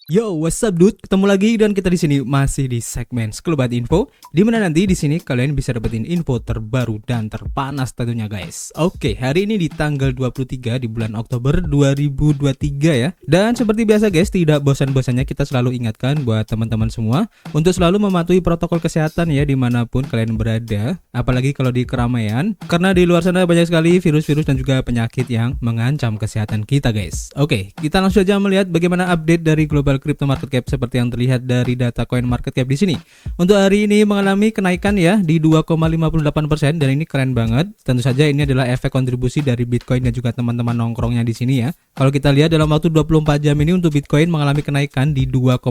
Yo, what's up dude? Ketemu lagi dan kita di sini masih di segmen Sekelebat Info, di mana nanti di sini kalian bisa dapetin info terbaru dan terpanas tentunya guys. Oke, hari ini di tanggal 23 di bulan Oktober 2023 ya. Dan seperti biasa guys, tidak bosan-bosannya kita selalu ingatkan buat teman-teman semua untuk selalu mematuhi protokol kesehatan ya dimanapun kalian berada, apalagi kalau di keramaian, karena di luar sana banyak sekali virus-virus dan juga penyakit yang mengancam kesehatan kita guys. Oke, kita langsung saja melihat bagaimana update dari global crypto market cap seperti yang terlihat dari data coin market cap di sini. Untuk hari ini mengalami kenaikan ya di 2,58% dan ini keren banget. Tentu saja ini adalah efek kontribusi dari Bitcoin dan juga teman-teman nongkrongnya di sini ya. Kalau kita lihat dalam waktu 24 jam ini untuk Bitcoin mengalami kenaikan di 2,6%.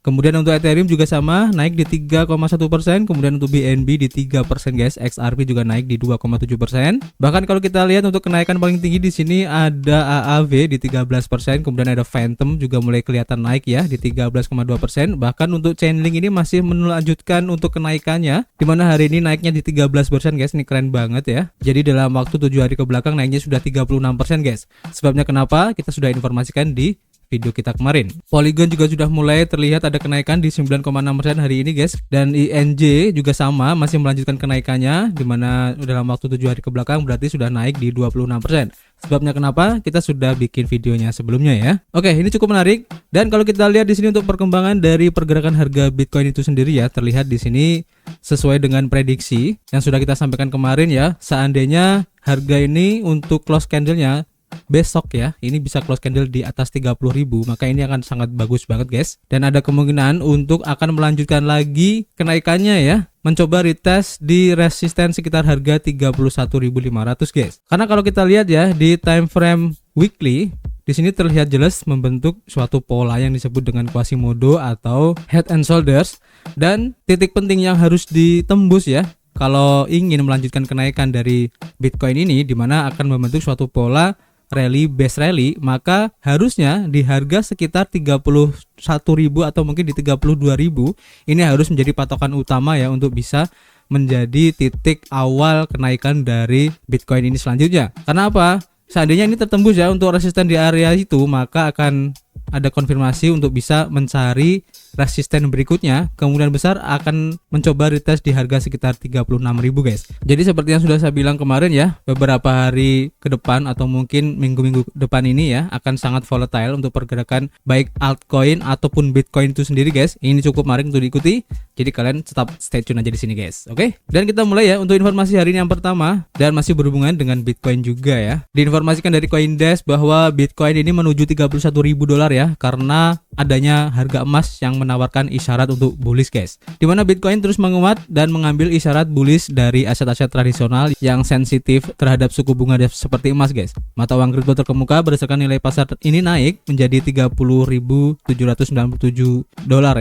Kemudian untuk Ethereum juga sama, naik di 3,1%. Kemudian untuk BNB di 3% guys. XRP juga naik di 2,7%. Bahkan kalau kita lihat untuk kenaikan paling tinggi di sini ada AAV di 13%. Kemudian ada Phantom juga mulai kelihatan naik ya di 13,2%. Bahkan untuk Chainlink ini masih melanjutkan untuk kenaikannya, dimana hari ini naiknya di 13% guys. Ini keren banget ya. Jadi dalam waktu 7 hari ke belakang naiknya sudah 36% guys. Sebabnya kenapa? Kita sudah informasikan di video kita kemarin. Polygon juga sudah mulai terlihat ada kenaikan di 9,6% hari ini guys. Dan INJ juga sama, masih melanjutkan kenaikannya, dimana dalam waktu 7 hari ke belakang berarti sudah naik di 26%. Sebabnya kenapa? Kita sudah bikin videonya sebelumnya ya. Oke, ini cukup menarik. Dan kalau kita lihat di sini untuk perkembangan dari pergerakan harga Bitcoin itu sendiri ya, terlihat di sini sesuai dengan prediksi yang sudah kita sampaikan kemarin ya. Seandainya harga ini untuk close candle-nya besok ya, ini bisa close candle di atas 30.000, maka ini akan sangat bagus banget guys. Dan ada kemungkinan untuk akan melanjutkan lagi kenaikannya ya, mencoba retest di resisten sekitar harga 31.500 guys. Karena kalau kita lihat ya di time frame weekly, di sini terlihat jelas membentuk suatu pola yang disebut dengan Quasimodo atau head and shoulders, dan titik penting yang harus ditembus ya kalau ingin melanjutkan kenaikan dari Bitcoin ini, dimana akan membentuk suatu pola rally base rally, maka harusnya di harga sekitar 31.000 atau mungkin di 32.000 ini harus menjadi patokan utama ya untuk bisa menjadi titik awal kenaikan dari Bitcoin ini selanjutnya. Karena apa? Seandainya ini tertembus ya untuk resisten di area itu, maka akan ada konfirmasi untuk bisa mencari resisten berikutnya, kemungkinan besar akan mencoba retest di harga sekitar 36.000 guys. Jadi seperti yang sudah saya bilang kemarin ya, beberapa hari ke depan atau mungkin minggu-minggu depan ini ya akan sangat volatile untuk pergerakan baik altcoin ataupun Bitcoin itu sendiri guys. Ini cukup menarik untuk diikuti. Jadi kalian tetap stay tune aja di sini guys. Oke? Dan kita mulai ya untuk informasi hari ini yang pertama, dan masih berhubungan dengan Bitcoin juga ya. Diinformasikan dari CoinDesk bahwa Bitcoin ini menuju $31.000 ya, karena adanya harga emas yang menawarkan isyarat untuk bullish guys. Dimana Bitcoin terus menguat dan mengambil isyarat bullish dari aset-aset tradisional yang sensitif terhadap suku bunga seperti emas guys. Mata uang kripto terkemuka berdasarkan nilai pasar ini naik menjadi $30.797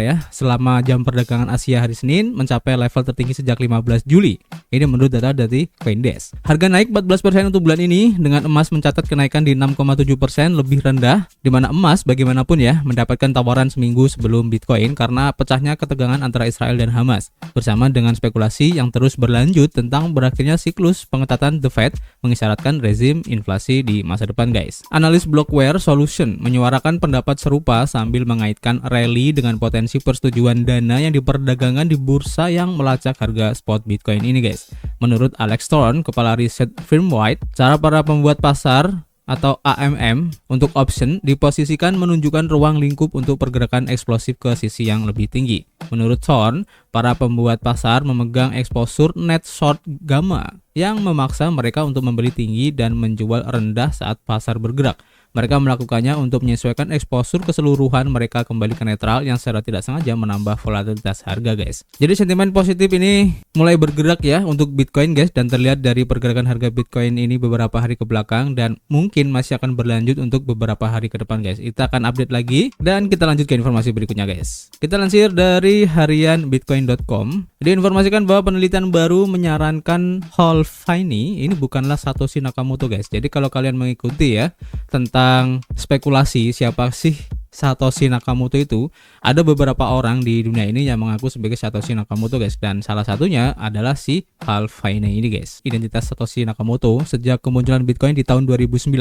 ya selama jam perdagangan Asia hari Senin, mencapai level tertinggi sejak 15 Juli. Ini menurut data dari CoinDesk. Harga naik 14% untuk bulan ini, dengan emas mencatat kenaikan di 6,7% lebih rendah, dimana emas bagaimanapun ya mendapatkan tawaran seminggu sebelum Bitcoin karena pecahnya ketegangan antara Israel dan Hamas, bersama dengan spekulasi yang terus berlanjut tentang berakhirnya siklus pengetatan The Fed mengisyaratkan rezim inflasi di masa depan guys. Analis Blockware Solution menyuarakan pendapat serupa sambil mengaitkan rally dengan potensi persetujuan dana yang diperdagangkan di bursa yang melacak harga spot Bitcoin ini guys. Menurut Alex Thorne, kepala riset Firmwide, cara para pembuat pasar atau AMM untuk option diposisikan menunjukkan ruang lingkup untuk pergerakan eksplosif ke sisi yang lebih tinggi. Menurut Thorne, para pembuat pasar memegang exposure net short gamma yang memaksa mereka untuk membeli tinggi dan menjual rendah saat pasar bergerak. Mereka melakukannya untuk menyesuaikan exposure keseluruhan mereka kembali ke netral yang secara tidak sengaja menambah volatilitas harga guys. Jadi sentimen positif ini mulai bergerak ya untuk Bitcoin guys, dan terlihat dari pergerakan harga Bitcoin ini beberapa hari ke belakang dan mungkin masih akan berlanjut untuk beberapa hari ke depan guys. Kita akan update lagi dan kita lanjut ke informasi berikutnya guys. Kita lansir dari harian bitcoin.com. Diinformasikan bahwa penelitian baru menyarankan Hall Finney ini bukanlah Satoshi Nakamoto guys. Jadi kalau kalian mengikuti ya tentang spekulasi siapa sih Satoshi Nakamoto itu, ada beberapa orang di dunia ini yang mengaku sebagai Satoshi Nakamoto guys, dan salah satunya adalah si Hal Finney ini guys. Identitas Satoshi Nakamoto sejak kemunculan Bitcoin di tahun 2009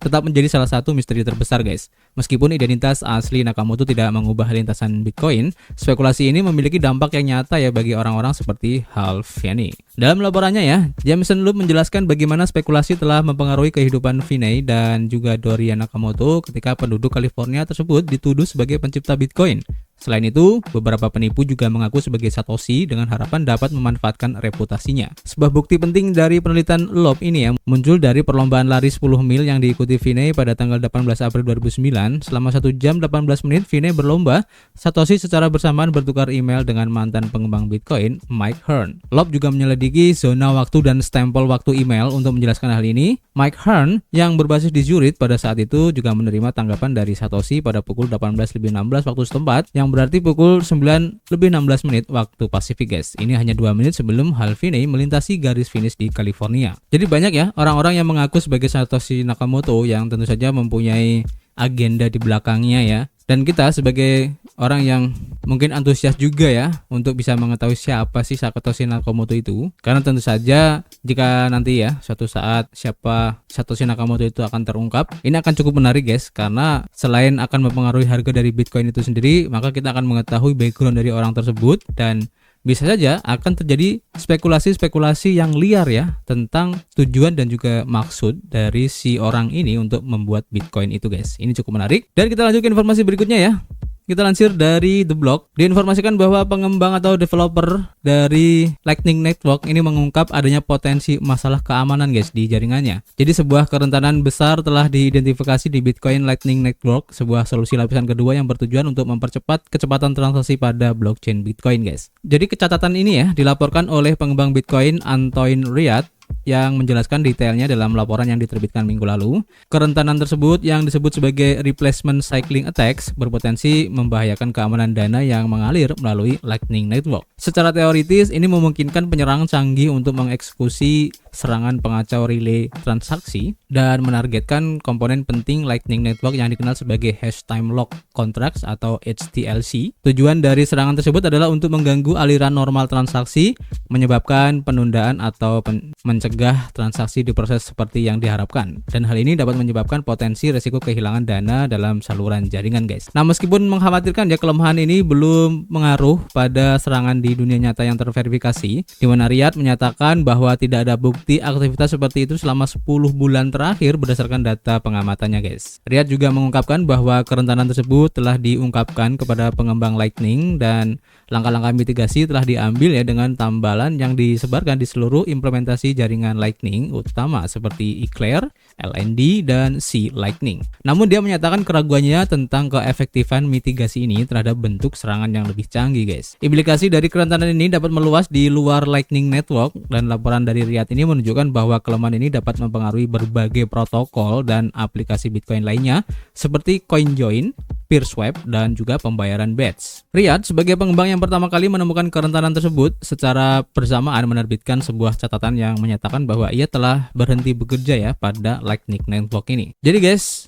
tetap menjadi salah satu misteri terbesar guys. Meskipun identitas asli Nakamoto tidak mengubah lintasan Bitcoin, spekulasi ini memiliki dampak yang nyata ya bagi orang-orang seperti Hal Finney. Dalam laporannya ya, Jameson Loop menjelaskan bagaimana spekulasi telah mempengaruhi kehidupan Finney dan juga Dorian Nakamoto ketika penduduk California tersebut dituduh sebagai pencipta Bitcoin. Selain itu, beberapa penipu juga mengaku sebagai Satoshi dengan harapan dapat memanfaatkan reputasinya. Sebuah bukti penting dari penelitian Loeb ini ya, muncul dari perlombaan lari 10 mil yang diikuti Finney pada tanggal 18 April 2009. Selama 1 jam 18 menit, Finney berlomba. Satoshi secara bersamaan bertukar email dengan mantan pengembang Bitcoin, Mike Hearn. Loeb juga menyelidiki zona waktu dan stempel waktu email untuk menjelaskan hal ini. Mike Hearn yang berbasis di Zurich pada saat itu juga menerima tanggapan dari Satoshi pada pukul 18.16 waktu setempat, yang berarti pukul 9:16 menit waktu Pasifik guys. Ini hanya 2 menit sebelum Hal Finney melintasi garis finish di California. Jadi banyak ya orang-orang yang mengaku sebagai Satoshi Nakamoto yang tentu saja mempunyai agenda di belakangnya ya. Dan kita sebagai orang yang mungkin antusias juga ya untuk bisa mengetahui siapa sih Satoshi Nakamoto itu. Karena tentu saja jika nanti ya suatu saat siapa Satoshi Nakamoto itu akan terungkap, ini akan cukup menarik guys. Karena selain akan mempengaruhi harga dari Bitcoin itu sendiri, maka kita akan mengetahui background dari orang tersebut dan bisa saja akan terjadi spekulasi-spekulasi yang liar ya tentang tujuan dan juga maksud dari si orang ini untuk membuat Bitcoin itu guys. Ini cukup menarik. Dan kita lanjut ke informasi berikutnya ya. Kita lansir dari The Block, diinformasikan bahwa pengembang atau developer dari Lightning Network ini mengungkap adanya potensi masalah keamanan guys di jaringannya. Jadi sebuah kerentanan besar telah diidentifikasi di Bitcoin Lightning Network, sebuah solusi lapisan kedua yang bertujuan untuk mempercepat kecepatan transaksi pada blockchain Bitcoin guys. Jadi catatan ini ya dilaporkan oleh pengembang Bitcoin Antoine Riad yang menjelaskan detailnya dalam laporan yang diterbitkan minggu lalu. Kerentanan tersebut yang disebut sebagai replacement cycling attacks berpotensi membahayakan keamanan dana yang mengalir melalui Lightning Network. Secara teoritis, ini memungkinkan penyerang canggih untuk mengeksekusi serangan pengacau relay transaksi dan menargetkan komponen penting Lightning Network yang dikenal sebagai hash time lock contracts atau HTLC. Tujuan dari serangan tersebut adalah untuk mengganggu aliran normal transaksi, menyebabkan penundaan atau mencegah transaksi diproses seperti yang diharapkan. Dan hal ini dapat menyebabkan potensi resiko kehilangan dana dalam saluran jaringan guys. Nah, meskipun mengkhawatirkan ya, kelemahan ini belum mengaruh pada serangan di dunia nyata yang terverifikasi, di mana Riad menyatakan bahwa tidak ada bukti aktivitas seperti itu selama 10 bulan terakhir berdasarkan data pengamatannya guys. Riad juga mengungkapkan bahwa kerentanan tersebut telah diungkapkan kepada pengembang Lightning dan langkah-langkah mitigasi telah diambil ya dengan tambalan yang disebarkan di seluruh implementasi jaringan Lightning utama seperti Eclair, LND, dan C Lightning. Namun dia menyatakan keraguannya tentang keefektifan mitigasi ini terhadap bentuk serangan yang lebih canggih guys. Implikasi dari kerentanan ini dapat meluas di luar Lightning Network, dan laporan dari Riad ini menunjukkan bahwa kelemahan ini dapat mempengaruhi berbagai protokol dan aplikasi Bitcoin lainnya seperti CoinJoin, PeerSwap, dan juga pembayaran batch. Riad sebagai pengembang yang pertama kali menemukan kerentanan tersebut secara bersamaan menerbitkan sebuah catatan yang menyatakan bahwa ia telah berhenti bekerja ya pada Lightning Network ini. Jadi guys,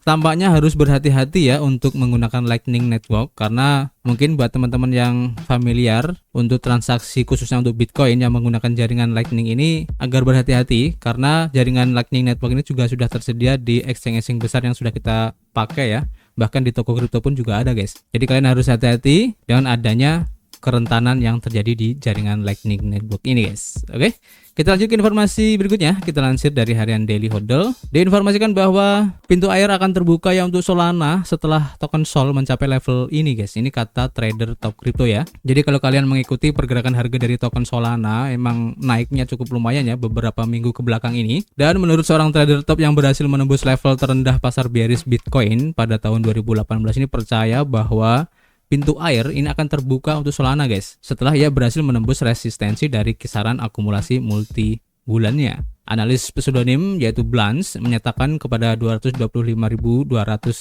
tampaknya harus berhati-hati ya untuk menggunakan Lightning Network, karena mungkin buat teman-teman yang familiar untuk transaksi khususnya untuk Bitcoin yang menggunakan jaringan Lightning ini agar berhati-hati, karena jaringan Lightning Network ini juga sudah tersedia di exchange-exchange besar yang sudah kita pakai ya. Bahkan di toko kripto pun juga ada guys. Jadi kalian harus hati-hati dengan adanya kerentanan yang terjadi di jaringan Lightning Network ini guys. Oke, kita lanjut ke informasi berikutnya. Kita lansir dari harian Daily Hodl. Diinformasikan bahwa pintu air akan terbuka ya untuk Solana setelah token Sol mencapai level ini guys. Ini kata trader top crypto ya. Jadi kalau kalian mengikuti pergerakan harga dari token Solana, emang naiknya cukup lumayan ya beberapa minggu ke belakang ini. Dan menurut seorang trader top yang berhasil menembus level terendah pasar bearish Bitcoin pada tahun 2018 ini, percaya bahwa pintu air ini akan terbuka untuk Solana guys, setelah ia berhasil menembus resistensi dari kisaran akumulasi multi bulannya. Analis pseudonym yaitu Blance menyatakan kepada 225.200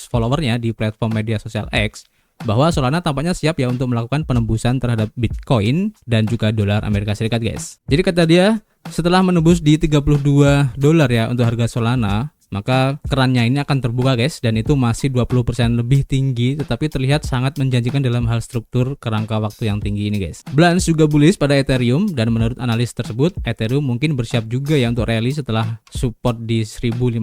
followernya di platform media sosial X bahwa Solana tampaknya siap ya untuk melakukan penembusan terhadap Bitcoin dan juga dolar Amerika Serikat guys. Jadi kata dia, setelah menembus di $32 ya untuk harga Solana, maka kerannya ini akan terbuka guys, dan itu masih 20% lebih tinggi, tetapi terlihat sangat menjanjikan dalam hal struktur kerangka waktu yang tinggi ini guys. Blans juga bullish pada Ethereum, dan menurut analis tersebut Ethereum mungkin bersiap juga ya untuk rally setelah support di $1.550.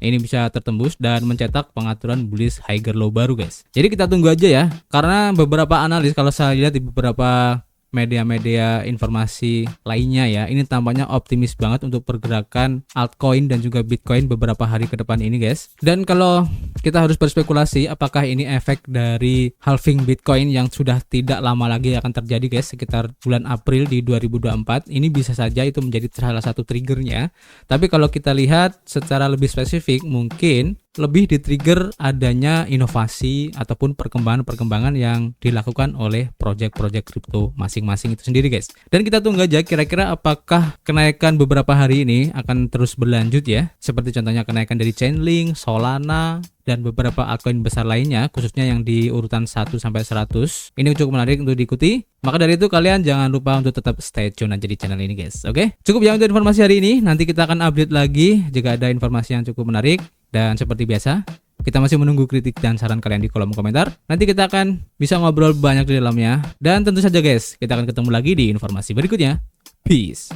Ini bisa tertembus dan mencetak pengaturan bullish higher low baru guys. Jadi kita tunggu aja ya, karena beberapa analis kalau saya lihat di beberapa media-media informasi lainnya ya, ini tampaknya optimis banget untuk pergerakan altcoin dan juga Bitcoin beberapa hari ke depan ini guys. Dan kalau kita harus berspekulasi apakah ini efek dari halving Bitcoin yang sudah tidak lama lagi akan terjadi guys, sekitar bulan April di 2024, ini bisa saja itu menjadi salah satu triggernya. Tapi kalau kita lihat secara lebih spesifik, mungkin lebih di-trigger adanya inovasi ataupun perkembangan-perkembangan yang dilakukan oleh project-project kripto masing-masing itu sendiri guys. Dan kita tunggu aja kira-kira apakah kenaikan beberapa hari ini akan terus berlanjut ya, seperti contohnya kenaikan dari Chainlink, Solana, dan beberapa altcoin besar lainnya, khususnya yang di urutan 1 sampai 100. Ini cukup menarik untuk diikuti. Maka dari itu kalian jangan lupa untuk tetap stay tune aja di channel ini guys. Oke? Cukup ya untuk informasi hari ini. Nanti kita akan update lagi jika ada informasi yang cukup menarik. Dan seperti biasa, kita masih menunggu kritik dan saran kalian di kolom komentar. Nanti kita akan bisa ngobrol banyak di dalamnya. Dan tentu saja guys, kita akan ketemu lagi di informasi berikutnya. Peace.